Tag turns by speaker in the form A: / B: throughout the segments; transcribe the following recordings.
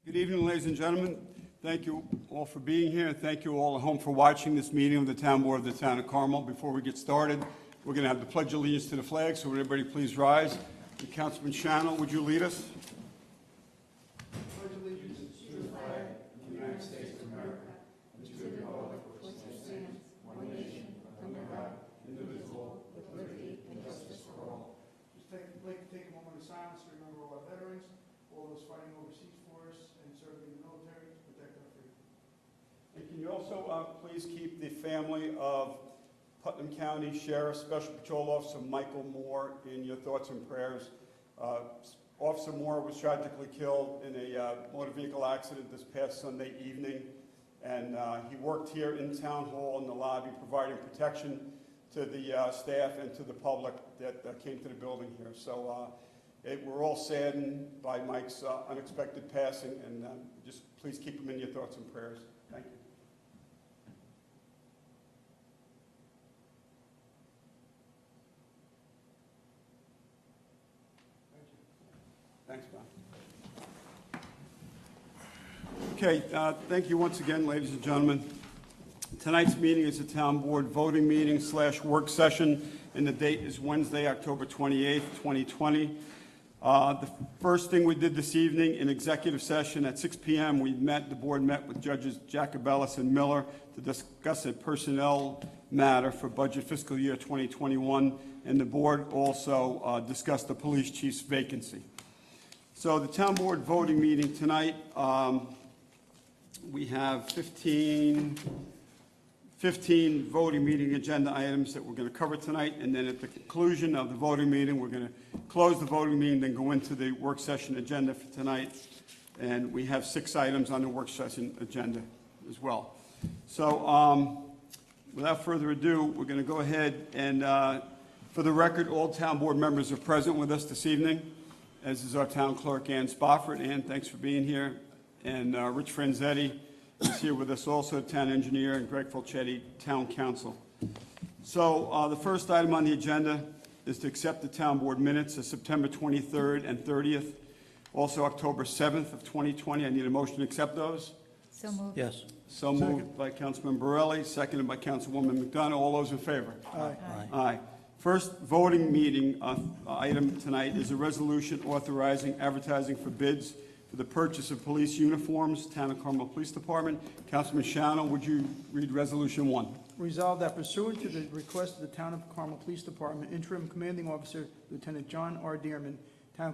A: Good evening, ladies and gentlemen. Thank you all for being here. Thank you all at home for watching this meeting of the Town Board of the Town of Carmel. Before we get started, we're going to have the Pledge of Allegiance to the flag, so would everybody please rise. And Councilman Shannon, would you lead us?
B: Pledge allegiance to the flag of the United States of America and to the republic for which it stands, one nation, under God, indivisible, with liberty and justice for all. Just like to take a moment of silence to remember all our veterans, all those fighting overseas for us and serving in the military to protect our freedom.
A: And can you also please keep the family of Putnam County Sheriff Special Patrol Officer Michael Moore in your thoughts and prayers. Officer Moore was tragically killed in a motor vehicle accident this past Sunday evening, and he worked here in Town Hall in the lobby providing protection to the staff and to the public that came to the building here. So we're all saddened by Mike's unexpected passing, and just please keep him in your thoughts and prayers. Thank you. Thanks, Bob. Okay, thank you once again, ladies and gentlemen. Tonight's meeting is a Town Board voting meeting / work session, and the date is Wednesday, October 28th, 2020. The first thing we did this evening in executive session at 6 p.m., the board met with Judges Jacobellis and Miller to discuss a personnel matter for budget fiscal year 2021, and the board also discussed the police chief's vacancy. So the Town Board voting meeting tonight, we have 15 voting meeting agenda items that we're going to cover tonight, and then at the conclusion of the voting meeting, we're going to close the voting meeting, then go into the work session agenda for tonight, and we have 6 items on the work session agenda as well. So without further ado, we're going to go ahead and, for the record, all Town Board members are present with us this evening, as is our Town Clerk, Ann Spofford. Ann, thanks for being here. And Rich Franzetti is here with us also, Town Engineer, and Greg Fulchetti, Town Council. So the first item on the agenda is to accept the Town Board minutes of September 23rd and 30th, also October 7th of 2020. I need a motion to accept those.
C: So moved.
D: Yes.
A: So moved by Councilman Borelli, seconded by Councilwoman McDonough. All those in favor?
B: Aye.
A: Aye. First voting meeting item tonight is a resolution authorizing advertising for bids for the purchase of police uniforms, Town of Carmel Police Department. Councilman Shannon, would you read Resolution 1?
B: Resolved that pursuant to the request of the Town of Carmel Police Department, Interim Commanding Officer Lieutenant John R. Dearman, Town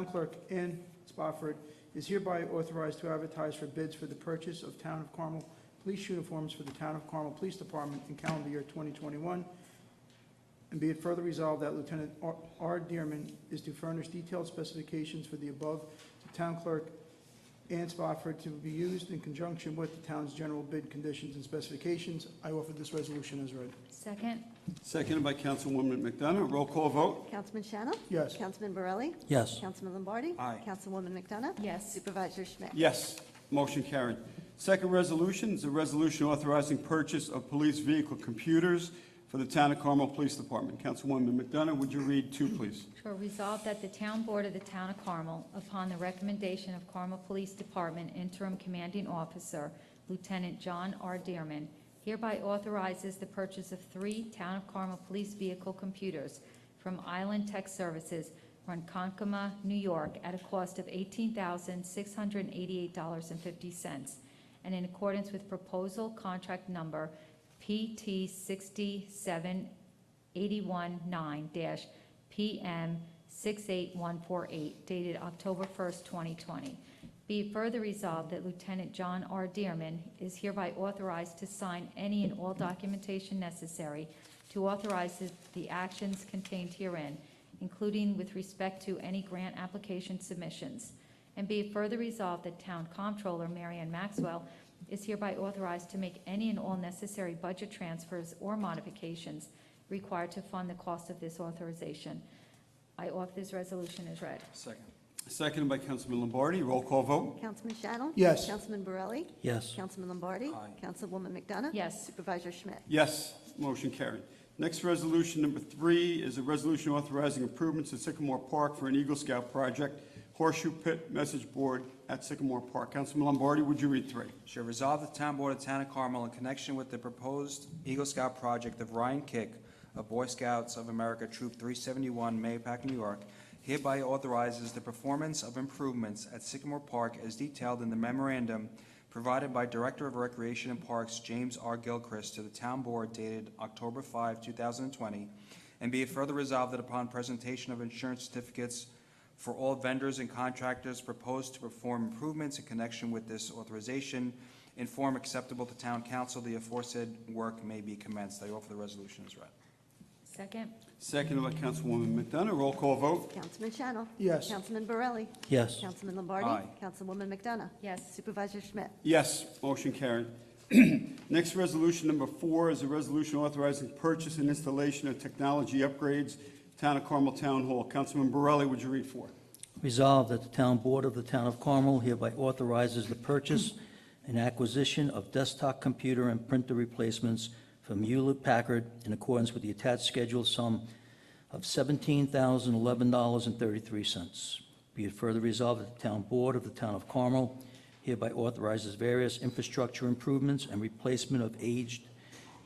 B: Clerk Ann Spofford, is hereby authorized to advertise for bids for the purchase of Town of Carmel police uniforms for the Town of Carmel Police Department in calendar year 2021. And be it further resolved that Lieutenant R. Dearman is to furnish detailed specifications for the above to Town Clerk Ann Spofford to be used in conjunction with the town's general bid conditions and specifications. I offer this resolution as read.
C: Second.
A: Seconded by Councilwoman McDonough. Roll call vote.
E: Councilman Shannon?
B: Yes.
E: Councilman Borelli?
D: Yes.
E: Councilman Lombardi?
D: Aye.
E: Councilwoman McDonough?
C: Yes.
E: Supervisor Schmidt?
A: Yes. Motion carried. Second resolution is a resolution authorizing purchase of police vehicle computers for the Town of Carmel Police Department. Councilwoman McDonough, would you read 2, please?
C: Sure. Resolved that the Town Board of the Town of Carmel, upon the recommendation of Carmel Police Department Interim Commanding Officer Lieutenant John R. Dearman, hereby authorizes the purchase of 3 Town of Carmel police vehicle computers from Island Tech Services, Ronkonkoma, New York, at a cost of $18,688.50, and in accordance with proposal contract number PT 67819-PM 68148, dated October 1st, 2020. Be it further resolved that Lieutenant John R. Dearman is hereby authorized to sign any and all documentation necessary to authorize the actions contained herein, including with respect to any grant application submissions. And be it further resolved that Town Comptroller Marianne Maxwell is hereby authorized to make any and all necessary budget transfers or modifications required to fund the cost of this authorization. I offer this resolution as read.
D: Second.
A: Seconded by Councilman Lombardi. Roll call vote.
E: Councilman Shannon?
B: Yes.
E: Councilman Borelli?
D: Yes.
E: Councilman Lombardi?
D: Aye.
E: Councilwoman McDonough?
C: Yes.
E: Supervisor Schmidt?
A: Yes. Motion carried. Next resolution, number 3, is a resolution authorizing improvements at Sycamore Park for an Eagle Scout project. horseshoe pit message board at Sycamore Park. Councilman Lombardi, would you read 3?
D: Shall resolve the Town Board of Town of Carmel in connection with the proposed Eagle Scout project of Ryan Kick of Boy Scouts of America, Troop 371, Mahopac, New York, hereby authorizes the performance of improvements at Sycamore Park as detailed in the memorandum provided by Director of Recreation and Parks James R. Gilchrist to the Town Board dated October 5, 2020, and be it further resolved that upon presentation of insurance certificates for all vendors and contractors proposed to perform improvements in connection with this authorization in form acceptable to Town Council, the aforesaid work may be commenced. I offer the resolution as read.
C: Second.
A: Seconded by Councilwoman McDonough. Roll call vote.
E: Councilman Shannon.
B: Yes.
E: Councilman Borelli.
F: yes,
E: Councilman Lombardi.
D: Aye.
E: Councilwoman McDonough.
C: Yes.
E: Supervisor Schmidt.
A: Yes, motion carried. Next, resolution number 4 is a resolution authorizing purchase and installation of technology upgrades, Town of Carmel Town Hall. Councilman Borelli, would you read 4?
F: resolved that the Town Board of the Town of Carmel hereby authorizes the purchase and acquisition of desktop computer and printer replacements from Hewlett-Packard in accordance with the attached schedule sum of $17,011.33. Be it further resolved that the Town Board of the Town of Carmel hereby authorizes various infrastructure improvements and replacement of aged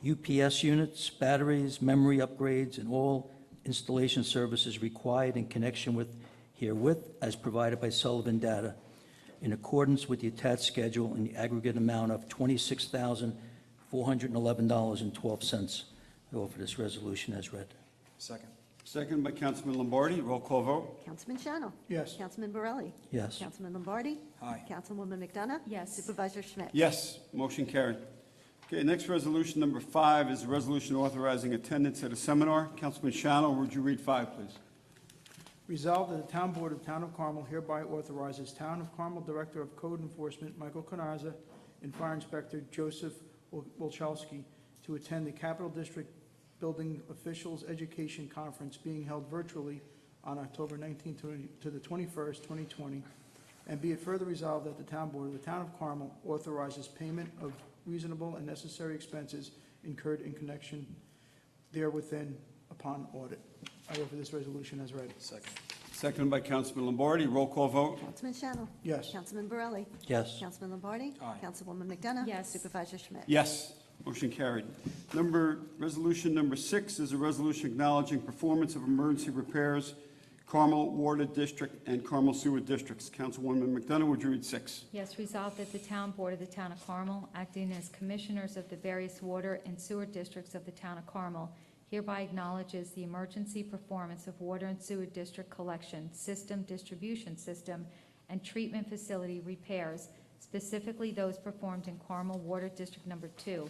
F: UPS units, batteries, memory upgrades, and all installation services required in connection with herewith as provided by Sullivan Data in accordance with the attached schedule in the aggregate amount of $26,411.12. I offer this resolution as read.
D: Second.
A: Seconded by Councilman Lombardi. Roll call vote.
E: Councilman Shannon.
B: Yes.
E: Councilman Borelli.
F: Yes,
E: Councilman Lombardi.
D: Aye.
E: Councilwoman McDonough.
C: Yes.
E: Supervisor Schmidt.
A: Yes, motion carried. Okay, next resolution number 5 is a resolution authorizing attendance at a seminar. Councilman Shannon, would you read 5, please?
B: Resolved that the Town Board of Town of Carmel hereby authorizes Town of Carmel Director of Code Enforcement Michael Conaza and Fire Inspector Joseph Wolchowski to attend the Capital District Building Officials Education Conference being held virtually on October 19th to the 21st, 2020, and be it further resolved that the Town Board of the Town of Carmel authorizes payment of reasonable and necessary expenses incurred in connection therewithin upon audit. I offer this resolution as read.
D: Second.
A: Seconded by Councilman Lombardi. Roll call vote.
E: Councilman Shannon.
B: Yes.
E: Councilman Borelli.
F: yes,
E: Councilman Lombardi.
D: Aye.
E: Councilwoman McDonough.
C: Yes.
E: Supervisor Schmidt.
A: Yes, motion carried. Resolution number 6 is a resolution acknowledging performance of emergency repairs, Carmel Water District and Carmel Sewer Districts. Councilwoman McDonough, would you read 6?
C: Yes, resolved that the Town Board of the Town of Carmel, acting as commissioners of the various water and sewer districts of the Town of Carmel, hereby acknowledges the emergency performance of water and sewer district collection, system, distribution system, and treatment facility repairs, specifically those performed in Carmel Water District Number 2.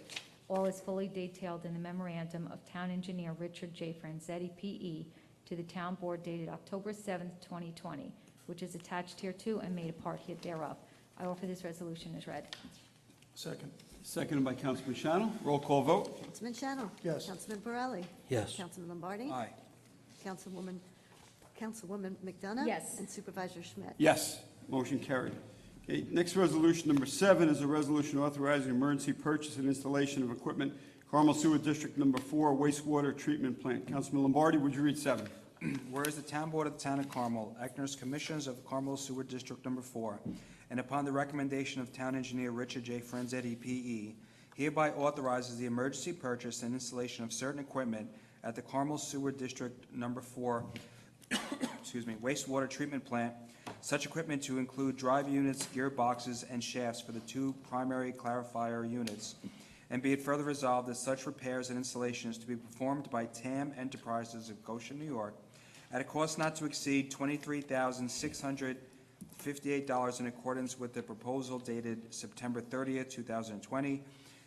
C: All is fully detailed in the memorandum of Town Engineer Richard J. Franzetti, P.E., to the Town Board dated October 7th, 2020, which is attached hereto and made a part thereof. I offer this resolution as read.
B: Second.
A: Seconded by Councilman Shannon. Roll call vote.
E: Councilman Shannon.
B: Yes.
E: Councilman Borelli.
F: yes,
E: Councilman Lombardi.
D: Aye.
E: Councilwoman McDonough.
C: Yes.
E: And Supervisor Schmidt.
A: Yes, motion carried. Okay, next resolution number 7 is a resolution authorizing emergency purchase and installation of equipment, Carmel Sewer District Number 4 wastewater treatment plant. Councilman Lombardi, would you read 7?
D: Whereas the Town Board of the Town of Carmel, acting as commissioners of Carmel Sewer District Number 4, and upon the recommendation of Town Engineer Richard J. Franzetti, P.E., hereby authorizes the emergency purchase and installation of certain equipment at the Carmel Sewer District Number 4 wastewater treatment plant, such equipment to include drive units, gearboxes, and shafts for the 2 primary clarifier units. And be it further resolved that such repairs and installations to be performed by TAM Enterprises of Goshen, New York, at a cost not to exceed $23,658 in accordance with the proposal dated September 30th, 2020.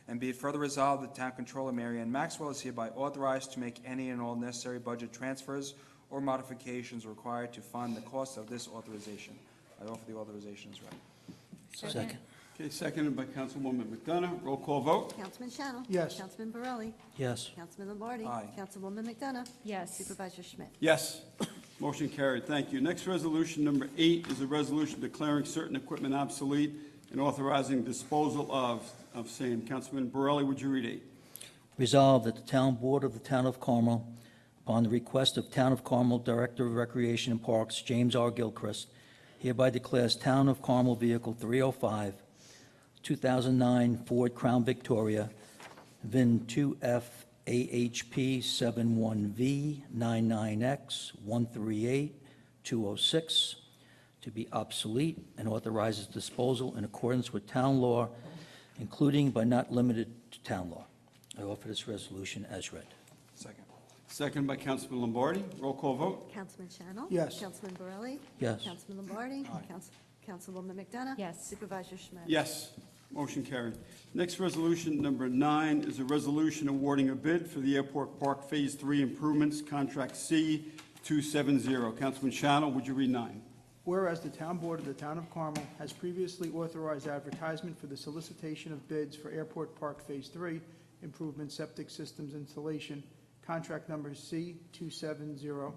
D: And be it further resolved that Town Controller Mary Ann Maxwell is hereby authorized to make any and all necessary budget transfers or modifications required to fund the cost of this authorization. I offer the authorization as read.
F: second,
A: Okay, seconded by Councilwoman McDonough. Roll call vote.
E: Councilman Shannon.
B: Yes.
E: Councilman Borelli.
F: yes,
E: Councilman Lombardi.
D: Aye.
E: Councilwoman McDonough.
C: Yes.
E: Supervisor Schmidt.
A: Yes, motion carried. Thank you. Next resolution number 8 is a resolution declaring certain equipment obsolete and authorizing disposal of same. Councilman Borelli, would you read 8?
F: resolved that the Town Board of the Town of Carmel, upon the request of Town of Carmel Director of Recreation and Parks James R. Gilchrist, hereby declares Town of Carmel Vehicle 305, 2009 Ford Crown Victoria, VIN 2F-AHP-71V-99X-138206, to be obsolete, and authorizes disposal in accordance with town law, including but not limited to town law. I offer this resolution as read.
D: Second.
A: Second by Councilman Lombardi. Roll call vote.
E: Councilman Channel?
B: Yes.
E: Councilman Borelli?
F: Yes.
E: Councilman Lombardi? Councilwoman McDonough?
C: Yes.
E: Supervisor Schmidt?
A: Yes, motion carried. Next resolution, number 9, is a resolution awarding a bid for the Airport Park Phase 3 improvements, Contract C-270. Councilman Shannon, would you read 9?
B: Whereas the Town Board of the Town of Carmel has previously authorized advertisement for the solicitation of bids for Airport Park Phase 3 improvement septic systems installation, contract number C-270,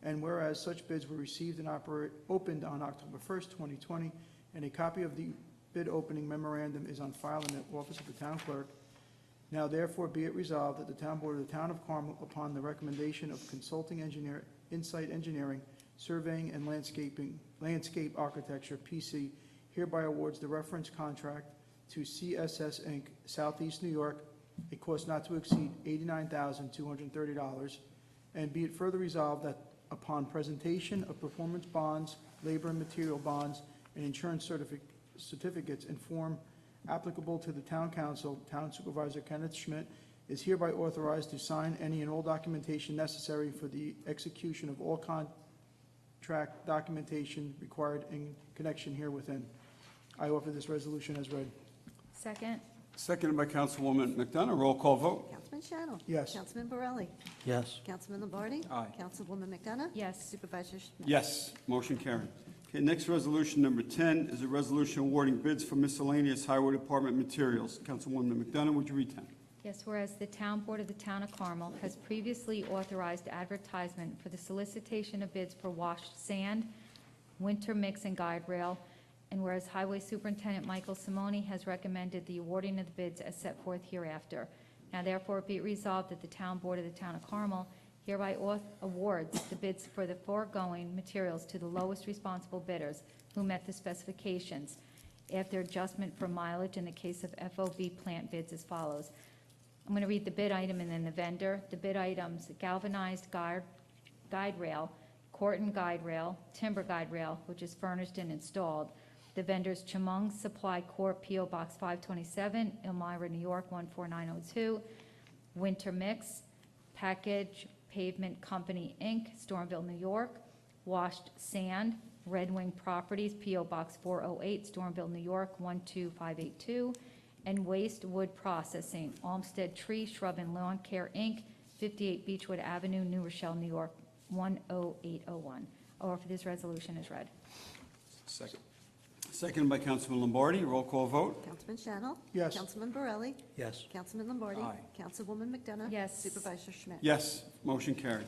B: and whereas such bids were received and opened on October 1st, 2020, and a copy of the bid opening memorandum is on file in the office of the Town Clerk, now therefore be it resolved that the Town Board of the Town of Carmel, upon the recommendation of consulting engineer, Insight Engineering, Surveying and Landscape Architecture, PC, hereby awards the reference contract to CSS Inc., Southeast New York, a cost not to exceed $89,230, and be it further resolved that upon presentation of performance bonds, labor and material bonds, and insurance certificates in form applicable to the Town Council, Town Supervisor Kenneth Schmidt is hereby authorized to sign any and all documentation necessary for the execution of all contract documentation required in connection herewithin. I offer this resolution as read.
C: Second?
A: Seconded by Councilwoman McDonough. Roll call vote.
E: Councilman Channel?
B: Yes.
E: Councilman Borelli?
F: Yes.
E: Councilman Lombardi?
D: Aye.
E: Councilwoman McDonough?
C: Yes.
E: Supervisor Schmidt?
A: Yes, motion carried. Okay, next resolution, number 10, is a resolution awarding bids for miscellaneous Highway Department materials. Councilwoman McDonough, would you read 10?
C: Yes, whereas the Town Board of the Town of Carmel has previously authorized advertisement for the solicitation of bids for washed sand, winter mix and guide rail, and whereas Highway Superintendent Michael Simoni has recommended the awarding of the bids as set forth hereafter. Now therefore be it resolved that the Town Board of the Town of Carmel hereby awards the bids for the foregoing materials to the lowest responsible bidders who met the specifications, after adjustment for mileage in the case of FOB plant bids as follows. I'm going to read the bid item and then the vendor. The bid items: galvanized guide rail, Corton guide rail, timber guide rail, which is furnished and installed. The vendors: Chemung Supply Corp., P.O. Box 527, Elmira, New York 14902. Winter Mix, Package Pavement Company, Inc., Stormville, New York. Washed Sand, Red Wing Properties, P.O. Box 408, Stormville, New York 12582. And Waste Wood Processing, Olmsted Tree, Shrub and Lawn Care, Inc., 58 Beechwood Avenue, New Rochelle, New York 10801. I offer this resolution as read.
D: Second.
A: Seconded by Councilman Lombardi. Roll call vote.
E: Councilman Channel?
B: Yes.
E: Councilman Borelli?
F: Yes.
E: Councilman Lombardi?
D: Aye.
E: Councilwoman McDonough?
C: Yes.
E: Supervisor Schmidt?
A: Yes, motion carried.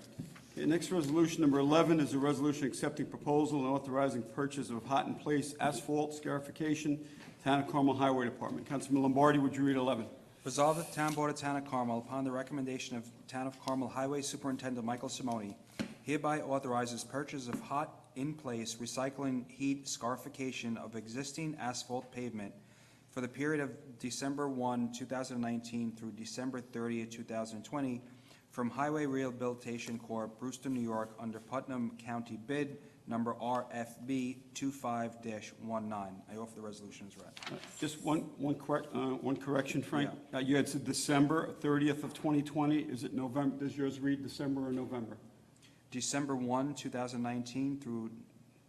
A: Okay, next resolution, number 11, is a resolution accepting proposal and authorizing purchase of hot-in-place asphalt scarification, Town of Carmel Highway Department. Councilman Lombardi, would you read 11?
D: Resolved that the Town Board of Town of Carmel, upon the recommendation of Town of Carmel Highway Superintendent Michael Simoni, hereby authorizes purchase of hot-in-place recycling heat scarification of existing asphalt pavement for the period of December 1, 2019 through December 30, 2020, from Highway Rehabilitation Corp., Brewster, New York, under Putnam County bid number RFB 25-19. I offer the resolution as read.
A: Just one correction, Frank. You had said December 30th of 2020. Is it November? Does yours read December or November?
D: December 1, 2019 through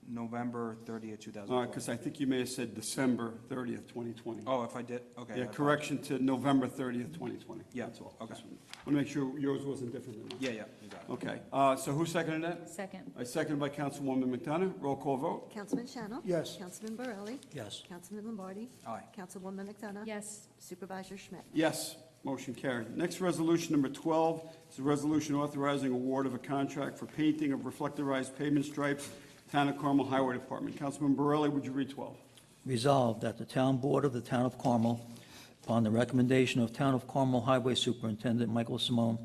D: November 30, 2020.
A: Because I think you may have said December 30th, 2020.
D: Oh, if I did, okay.
A: Yeah,
D: I
A: correction to November 30th, 2020.
D: Yeah,
A: That's all.
D: okay.
A: Want to make sure yours wasn't different than mine.
D: Yeah, you got it.
A: Okay, so who seconded that?
C: Second.
A: I seconded by Councilwoman McDonough. Roll call vote.
E: Councilman Channel?
B: Yes.
E: Councilman Borelli?
F: Yes.
E: Councilman Lombardi?
D: Aye.
E: Councilwoman McDonough?
C: Yes.
E: Supervisor Schmidt?
A: Yes, motion carried. Next resolution, number 12, is a resolution authorizing award of a contract for painting of reflectorized pavement stripes, Town of Carmel Highway Department. Councilman Borelli, would you read 12?
F: Resolved that the Town Board of the Town of Carmel, upon the recommendation of Town of Carmel Highway Superintendent Michael Simone,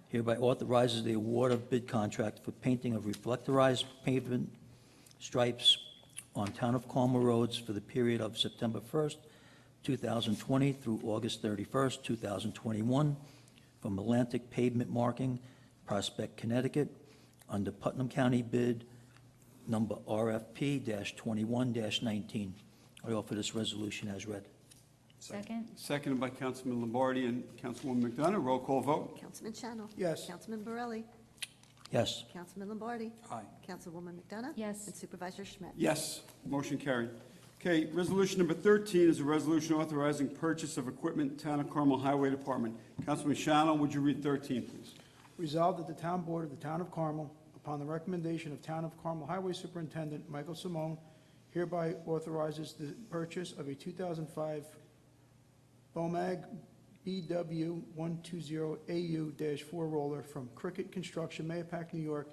F: hereby authorizes the award of bid contract for painting of reflectorized pavement stripes on Town of Carmel roads for the period of September 1st, 2020 through August 31st, 2021, from Atlantic Pavement Marking, Prospect, Connecticut, under Putnam County bid number RFP-21-19. I offer this resolution as read.
C: Second?
A: Seconded by Councilman Lombardi and Councilwoman McDonough. Roll call vote.
E: Councilman Channel.
B: Yes.
E: Councilman Borelli.
F: Yes.
E: Councilman Lombardi.
D: Aye.
E: Councilwoman McDonough.
C: Yes.
E: And Supervisor Schmidt.
A: Yes, motion carried. Okay, resolution number 13 is a resolution authorizing purchase of equipment, Town of Carmel Highway Department. Councilman Shannon, would you read 13, please?
B: Resolved that the Town Board of the Town of Carmel, upon the recommendation of Town of Carmel Highway Superintendent Michael Simone, hereby authorizes the purchase of a 2005 BOMAG BW 120AU-4 roller from Cricket Construction, Mayapack, New York,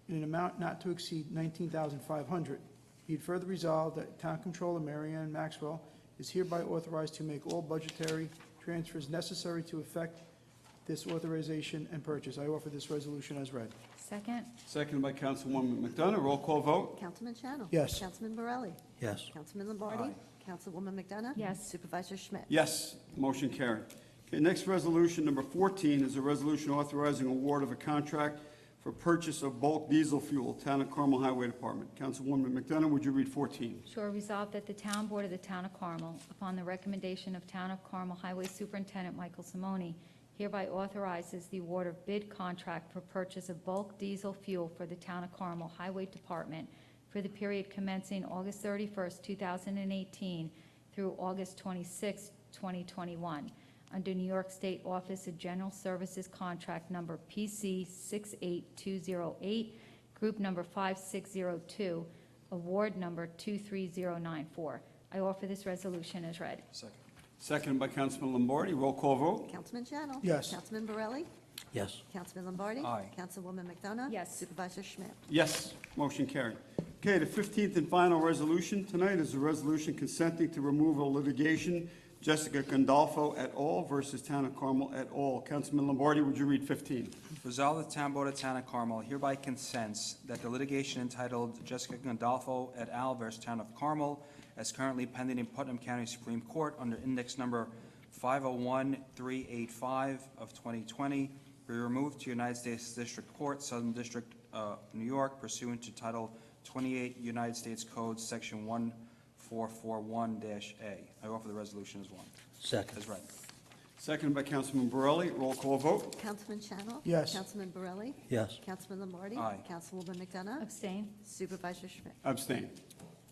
B: in an amount not to exceed $19,500. Be it further resolved that Town Controller Mary Ann Maxwell is hereby authorized to make all budgetary transfers necessary to effect this authorization and purchase. I offer this resolution as read.
C: Second?
A: Seconded by Councilwoman McDonough. Roll call vote.
E: Councilman Channel.
B: Yes.
E: Councilman Borelli.
F: Yes.
E: Councilman Lombardi.
D: Aye.
E: Councilwoman McDonough.
C: Yes.
E: Supervisor Schmidt.
A: Yes, motion carried. Okay, next resolution, number 14, is a resolution authorizing award of a contract for purchase of bulk diesel fuel, Town of Carmel Highway Department. Councilwoman McDonough, would you read 14?
C: Sure, resolved that the Town Board of the Town of Carmel, upon the recommendation of Town of Carmel Highway Superintendent Michael Simone, hereby authorizes the award of bid contract for purchase of bulk diesel fuel for the Town of Carmel Highway Department for the period commencing August 31st, 2018 through August 26, 2021, under New York State Office of General Services Contract Number PC 68208, Group Number 5602, Award Number 23094. I offer this resolution as read.
D: Second.
A: Seconded by Councilman Lombardi. Roll call vote.
E: Councilman Channel.
B: Yes.
E: Councilman Borelli.
F: Yes.
E: Councilman Lombardi.
D: Aye.
E: Councilwoman McDonough.
C: Yes.
E: Supervisor Schmidt.
A: Yes, motion carried. Okay, the 15th and final resolution tonight is a resolution consenting to removal litigation, Jessica Gandolfo et al. Versus Town of Carmel et al. Councilman Lombardi, would you read 15?
D: Resolved that the Town Board of Town of Carmel hereby consents that the litigation entitled Jessica Gandolfo et al. versus Town of Carmel, as currently pending in Putnam County Supreme Court under index number 501385 of 2020, be removed to United States District Court, Southern District, New York, pursuant to Title 28 United States Code, Section 1441-A. I offer the resolution as one,
F: Second.
D: as read.
A: Seconded by Councilman Borelli. Roll call vote.
E: Councilman Channel.
B: Yes.
E: Councilman Borelli.
F: Yes.
E: Councilman Lombardi.
D: Aye.
E: Councilwoman McDonough.
C: Abstain?
E: Supervisor Schmidt.
A: Abstain.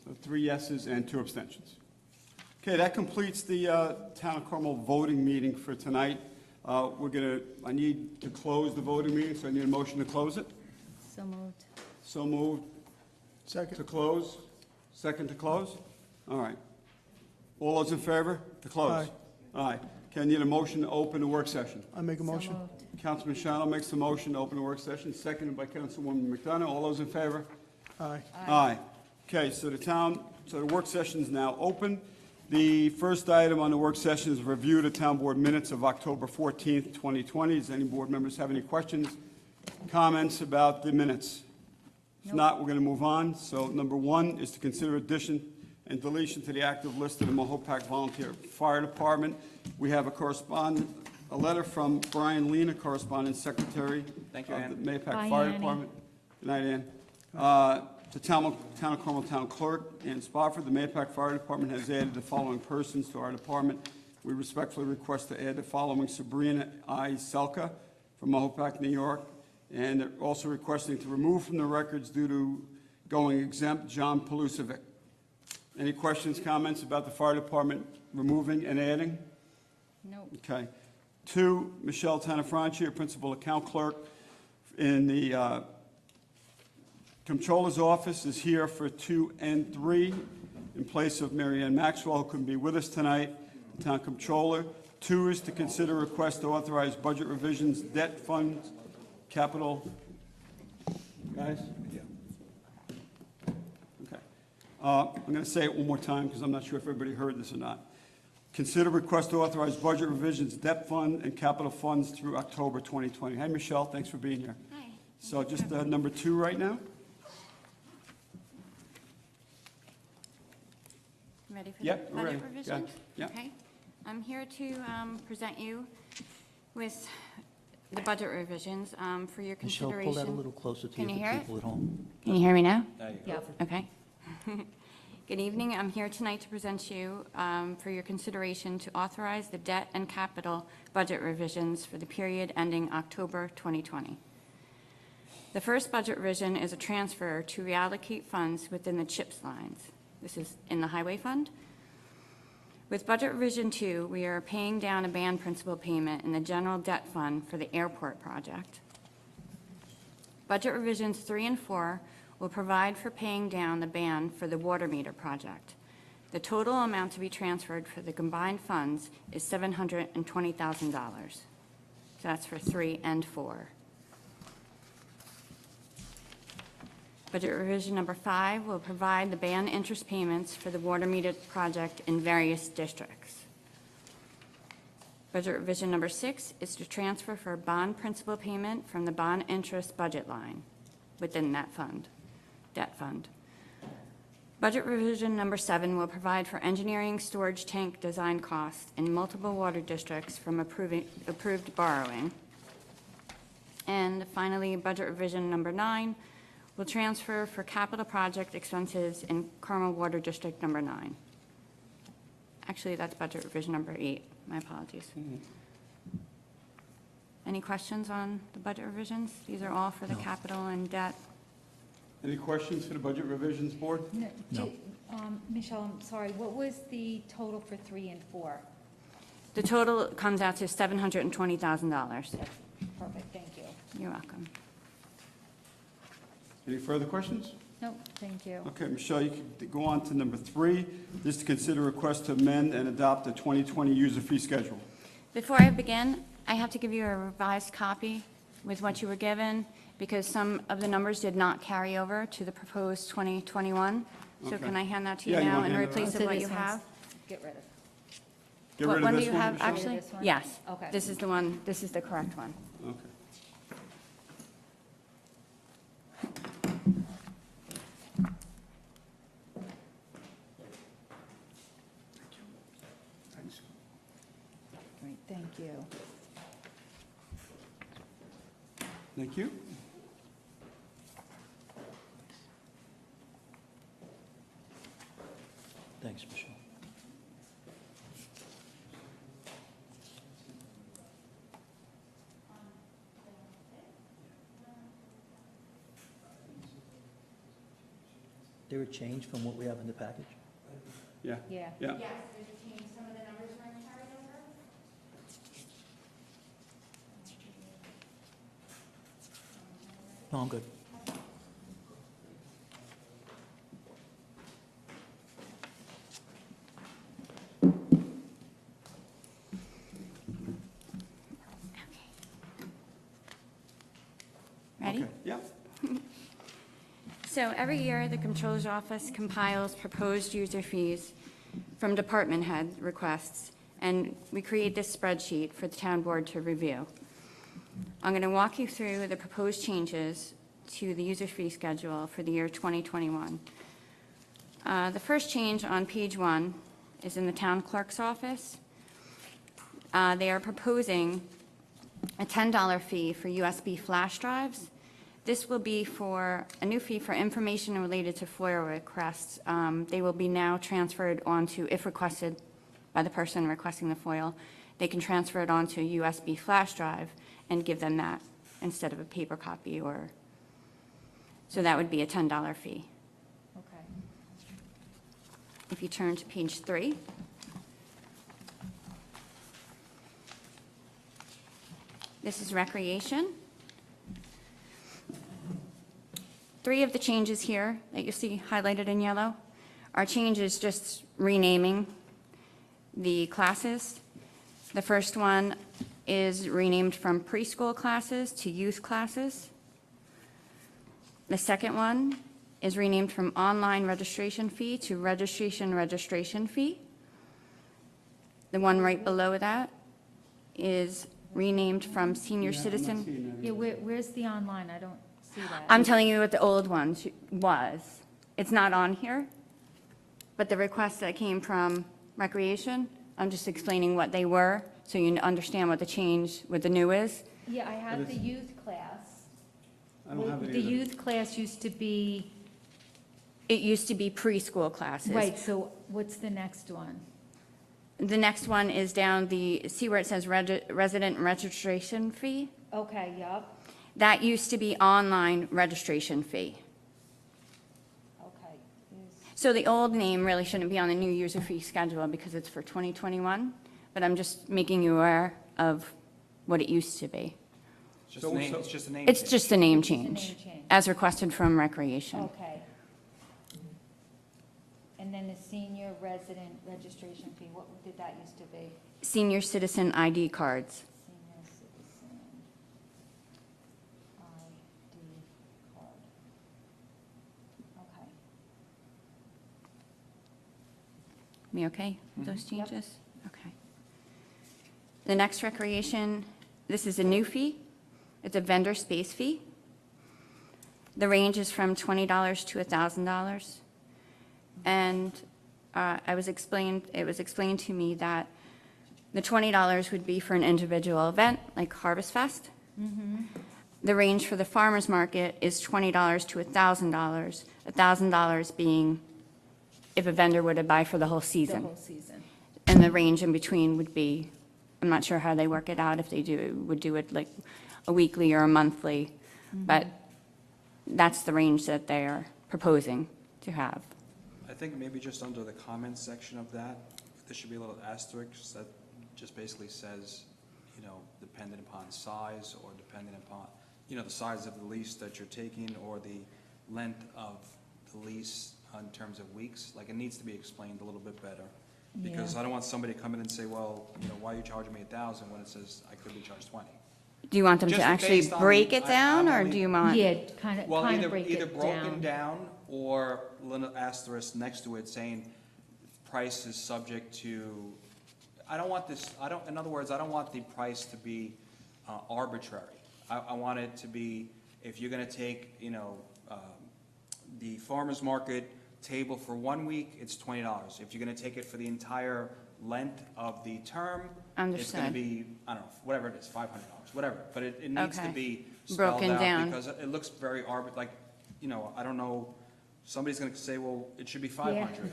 A: So 3 yeses and 2 abstentions. Okay, that completes the Town of Carmel voting meeting for tonight. I need to close the voting meeting, so I need a motion to close it.
C: So moved.
A: So moved to
B: Second.
A: close. Second to close? All right. All those in favor to close?
B: Aye.
A: Aye. Okay, I need a motion to open the work session.
B: I make a
C: So
B: motion.
C: moved.
A: Councilman Shano makes the motion to open the work session, seconded by Councilwoman McDonough. All those in favor?
B: Aye.
A: Aye. Okay, so the work session is now open. The first item on the work session is review the town board minutes of October 14th, 2020. Does any board members have any questions, comments about the minutes? If
C: Nope.
A: not, we're going to move on. So number 1 is to consider addition and deletion to the active list of the Mahopac Volunteer Fire Department. We have a letter from Brian Lena, Correspondent Secretary
D: Thank you,
A: of
D: Ann.
A: the Mahopac
C: Bye,
A: Fire
C: Annie.
A: Department. Good night, Ann. To Town of Carmel Town Clerk Ann Spofford, the Mahopac Fire Department has added the following persons to our department. We respectfully request to add the following: Sabrina I. Selka from Mahopac, New York, and they're also requesting to remove from the records due to going exempt John Palusovic. Any questions, comments about the fire department removing and adding?
C: Nope.
A: Okay. 2, Michelle Tanafranchi, Principal Account Clerk in the Comptroller's Office, is here for 2 and 3 in place of Mary Ann Maxwell, who couldn't be with us tonight. Town Comptroller. 2 is to consider request to authorize budget revisions, debt funds, capital. Guys? Okay. I'm going to say it one more time because I'm not sure if everybody heard this or not. Consider request to authorize budget revisions, debt fund, and capital funds through October 2020. Hi, Michelle, thanks for being here.
C: Hi.
A: So just number 2 right now?
G: Ready for
A: Yep,
G: the
A: we're ready.
G: budget
A: Go
G: revisions?
A: ahead. Yeah.
G: Okay. I'm here to present you with the budget revisions for your
F: Michelle,
G: consideration.
F: pull that a little closer to
G: Can
F: you
G: you
F: for
G: hear it?
F: people at home.
G: Can you hear me now?
C: Yep.
G: Okay. Good evening. I'm here tonight to present you for your consideration to authorize the debt and capital budget revisions for the period ending October 2020. The first budget revision is a transfer to reallocate funds within the CHIPS lines. This is in the Highway Fund. With Budget Revision 2, we are paying down a band principal payment in the general debt fund for the airport project. Budget Revisions 3 and 4 will provide for paying down the band for the water meter project. The total amount to be transferred for the combined funds is $720,000. So that's for 3 and 4. Budget revision number 5 will provide the band interest payments for the water meter project in various districts. Budget revision number 6 is to transfer for bond principal payment from the bond interest budget line within that fund, debt fund. Budget revision number 7 will provide for engineering storage tank design costs in multiple water districts from approved borrowing. And finally, budget revision number 9 will transfer for capital project expenses in Carmel Water District number 9. Actually, that's budget revision number 8. My apologies. Any questions on the budget revisions? These are all for the
F: No.
G: capital and debt.
A: Any questions for the budget revisions, board?
F: No.
C: Michelle, I'm sorry, what was the total for 3 and 4?
G: The total comes out to $720,000.
C: Perfect, thank you.
G: You're welcome.
A: Any further questions?
C: No, thank you.
A: Okay, Michelle, you can go on to number 3. This is to consider request to amend and adopt the 2020 user fee schedule.
G: Before I begin, I have to give you a revised copy with what you were given because some of the numbers did not carry over to the proposed 2021. So
A: Okay.
G: can I hand that to you
A: Yeah, you
G: now
A: wanna
G: and
A: hand it
G: replace
C: So
G: it what
C: this
G: you
C: one's-
G: have?
C: Get rid of.
A: Get
G: What
A: rid of
G: one do
A: this
G: you
A: one,
G: have,
A: Michelle?
G: actually?
C: This one?
G: Yes.
C: Okay.
G: This is the one, this is the correct one.
A: Okay.
C: Great, thank you.
A: Thank you.
F: Thanks, Michelle. There a change from what we have in the package?
A: Yeah.
C: Yeah.
A: Yeah.
G: Yes, there's a change. Some of the numbers weren't carried over.
F: No, I'm good.
G: Ready?
A: Okay. Yeah.
G: So every year, the Comptroller's Office compiles proposed user fees from department head requests, and we create this spreadsheet for the town board to review. I'm going to walk you through the proposed changes to the user fee schedule for the year 2021. The first change on page 1 is in the town clerk's office. They are proposing a $10 fee for USB flash drives. This will be for a new fee for information related to FOIA requests. They will be now transferred onto, if requested by the person requesting the FOIL, they can transfer it onto a USB flash drive and give them that instead of a paper copy or, so that would be a $10 fee.
C: Okay.
G: If you turn to page 3. This is recreation. 3 of the changes here that you see highlighted in yellow are changes just renaming the classes. The first one is renamed from preschool classes to youth classes. The second one is renamed from online registration fee to registration fee. The one right below that is renamed from senior
A: Yeah, I'm not
G: citizen.
A: seeing that
C: Yeah,
A: either.
C: where's the online? I don't see that.
G: I'm telling you what the old one was. It's not on here. but the requests that came from Recreation, I'm just explaining what they were, so you understand what the change, what the new is.
C: Yeah, I have the youth class.
A: I don't have it
C: The
A: either.
C: youth class used to be,
G: It used to be preschool classes.
C: right, so what's the next one?
G: The next one is down see where it says resident registration fee?
C: Okay, yup,
G: That used to be online registration fee.
C: okay.
G: So the old name really shouldn't be on the new user fee schedule because it's for 2021, but I'm just making you aware of what it used to be.
D: It's just a name, it's just a name
G: It's
D: change.
G: just a name
C: It's a name
G: change,
C: change.
G: as requested from Recreation.
C: Okay. And then the senior resident registration fee, what did that used to be?
G: Senior citizen ID cards.
C: Senior citizen ID card. Okay.
G: Me okay with those
C: Yep.
G: changes? Okay. The next Recreation, this is a new fee. It's a vendor space fee. The range is from $20 to $1,000. And it was explained to me that the $20 would be for an individual event, like Harvest Fest. The range for the farmer's market is $20 to $1,000, $1,000 being if a vendor were to buy for the whole
C: The
G: season.
C: whole season.
G: And the range in between would be, I'm not sure how they work it out, if they would do it like a weekly or a monthly, but that's the range that they're proposing to have.
D: I think maybe just under the comments section of that, there should be a little asterisk that just basically says, dependent upon size or dependent upon, the size of the lease that you're taking or the length of the lease in terms of weeks. Like, it needs to be explained a little bit better. Because
C: Yeah.
D: I don't want somebody to come in and say, well, why are you charging me 1,000 when it says I could be charged 20?
G: Do you want them to
D: Just
G: actually
D: based on
G: break
D: the-
G: it down,
D: I'm
G: or
D: only-
G: do you want?
C: Yeah, kind of
D: Well,
C: break
D: either
C: it
D: broken
C: down.
D: down or little asterisk next to it saying price is subject to, I don't want this, in other words, I don't want the price to be arbitrary. I want it to be, if you're gonna take, the farmer's market table for 1 week, it's $20. If you're gonna take it for the entire length of the term, it's gonna
G: Understood.
D: be, I don't know, whatever it is, $500, whatever. But it needs to
G: Okay.
D: be spelled
G: Broken
D: out
G: down.
D: because it looks very like, I don't know, somebody's gonna say, well, it should be 500.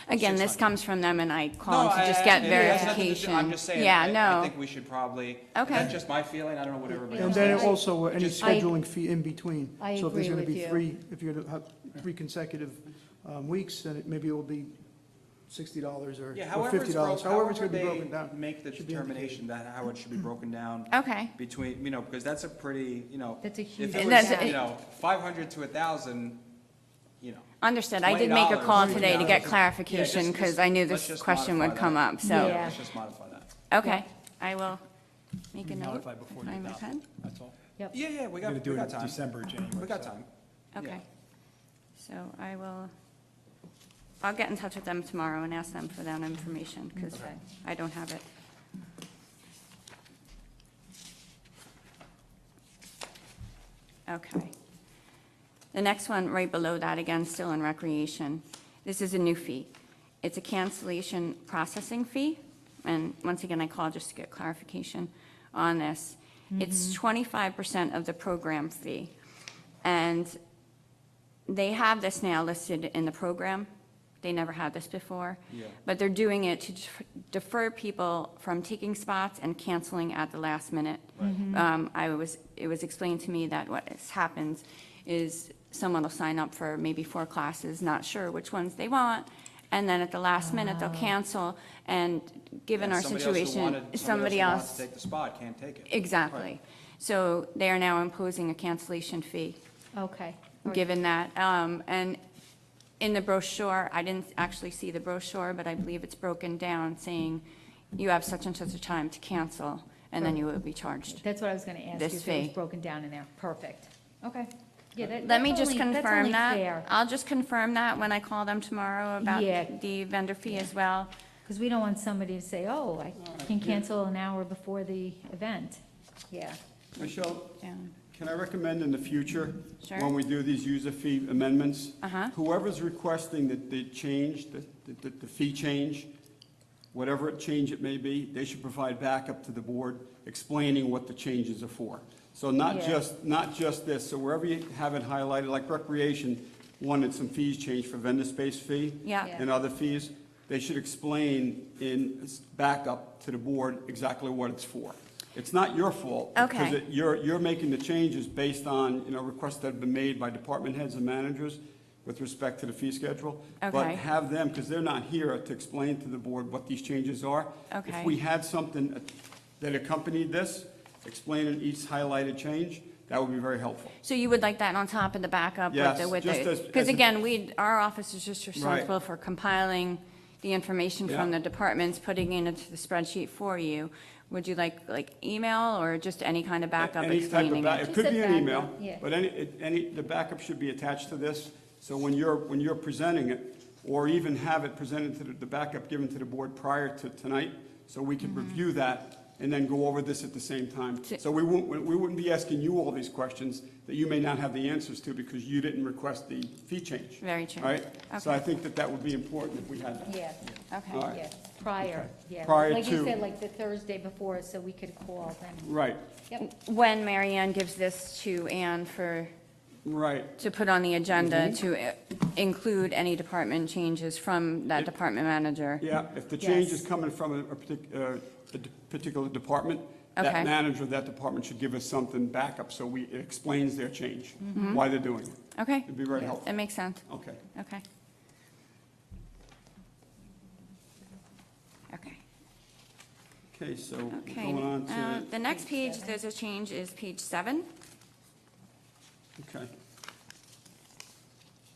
G: Again, this
D: 600.
G: comes from them, and I call
D: No,
G: them to just get
D: it has nothing to do-
G: verification.
D: I'm just saying,
G: Yeah,
D: I
G: no.
D: think we should probably,
G: Okay.
D: that's just my feeling, I don't know what everybody
B: And
D: else
B: then
D: thinks.
B: also any
D: Just-
B: scheduling fee in between.
C: I
B: So if there's
C: agree
B: going to
C: with
B: be
C: you.
B: three, if you're going to have 3 consecutive weeks, then maybe it will be $60 or
D: Yeah,
B: or
D: however it's
B: $50.
D: broken,
B: However it's
D: however
B: going to be broken
D: they
B: down.
D: make the
B: should be
D: determination that how it should be broken down
G: Okay,
D: between, because that's a pretty,
C: That's a huge
D: if it
G: That's
D: was,
G: a-
D: 500 to 1,000,
G: understood. I did make a call
D: $20,
G: today to get
D: Yeah,
G: clarification,
D: just-
G: because I knew
D: let's
G: this
D: just
G: question
D: modify
G: would come
D: that.
G: up, so.
C: Yeah.
D: Let's just modify that.
G: Okay, I will make a note.
H: Modify before the
G: Find my pen.
H: That's all.
C: Yep.
D: Yeah, we
H: We're
D: got,
H: gonna do
D: we
H: it
D: got
H: in
D: time.
H: December, January.
D: We got
H: so-
D: time.
G: Okay. So I'll get in touch with them tomorrow and ask them for that information, because
C: Okay.
G: I don't have it. Okay. The next one, right below that, again, still in Recreation. This is a new fee. It's a cancellation processing fee, and once again, I called just to get clarification on this. It's 25% of the program fee, and they have this now listed in the program. They never had this before.
D: Yeah.
G: But they're doing it to defer people from taking spots and canceling at the last minute. It was explained to me that what has happened is someone will sign up for maybe 4 classes, not sure which ones they want, and then at the last minute, they'll cancel, and given
D: Yeah,
G: our situation, somebody
D: who wants
G: else.
D: to take the spot can't take it.
G: Exactly. So they are now imposing a cancellation fee,
C: Okay.
G: given that. And in the brochure, I didn't actually see the brochure, but I believe it's broken down, saying you have such and such a time to cancel, and then you will be charged.
C: That's what I was going to ask you,
G: This
C: if it was
G: fee.
C: broken down in there. Perfect. Okay. Yeah,
G: Let me just
C: that's only
G: confirm that.
C: fair,
G: I'll just confirm that when I call them tomorrow about
C: Yeah.
G: the vendor fee as well.
C: because we don't want somebody to say, I can cancel an hour before the event. Yeah.
A: Michelle,
G: Yeah.
A: Can I recommend in the future,
G: Sure.
A: when we do these user fee amendments,
G: Uh-huh.
A: whoever's requesting that the change, the fee change, whatever change it may be, they should provide backup to the board explaining what the changes are for. So not
C: Yeah.
A: just this, so wherever you have it highlighted, like recreation, wanted some fees changed for vendor space fee
G: Yeah.
C: Yeah.
A: and other fees, they should explain in backup to the board exactly what it's for. It's not your fault.
G: Okay.
A: Because you're making the changes based on, requests that have been made by department heads and managers with respect to the fee schedule. But
G: Okay.
A: have them, because they're not here to explain to the board what these changes are.
G: Okay.
A: If we had something that accompanied this, explaining each highlighted change, that would be very helpful.
G: So you would like that on top of the backup with the,
A: Yes,
G: with
A: just
G: the,
A: as
G: because
A: a-
G: again, our office is just responsible for compiling the information from
A: Yeah.
G: the departments, putting it into the spreadsheet for you. Would you like email or just any kind of backup
A: Any type of
G: explaining it?
A: It
C: Just
A: could
C: a
A: be an email,
C: backup, yeah.
A: but the backup should be attached to this. So when you're presenting it, or even have it presented to the backup given to the board prior to tonight, so we can review that and then go over this at the same time.
G: To-
A: So we wouldn't be asking you all these questions that you may not have the answers to because you didn't request the fee change.
G: Very true.
A: Right? So
G: Okay.
A: I think that would be important if we had that.
C: Yeah,
G: Okay.
A: All right.
C: yeah, prior, yeah.
A: Prior
C: Like you
A: to-
C: said, like the Thursday before, so we could call them.
A: Right,
C: Yep,
G: When Mary Ann gives this to Ann
A: right.
G: to put on the agenda to include any department changes from that department manager.
A: Yeah, if the change is
C: Yes.
A: coming from a particular department,
G: Okay.
A: that manager of that department should give us something backup, so it explains their change,
G: Mm-hmm.
A: why they're doing it.
G: Okay,
A: It'd be very helpful.
G: that makes sense.
A: Okay.
G: Okay. Okay.
A: Okay, so
G: Okay.
A: going on to,
G: The next page, there's a change, is page 7.
A: okay.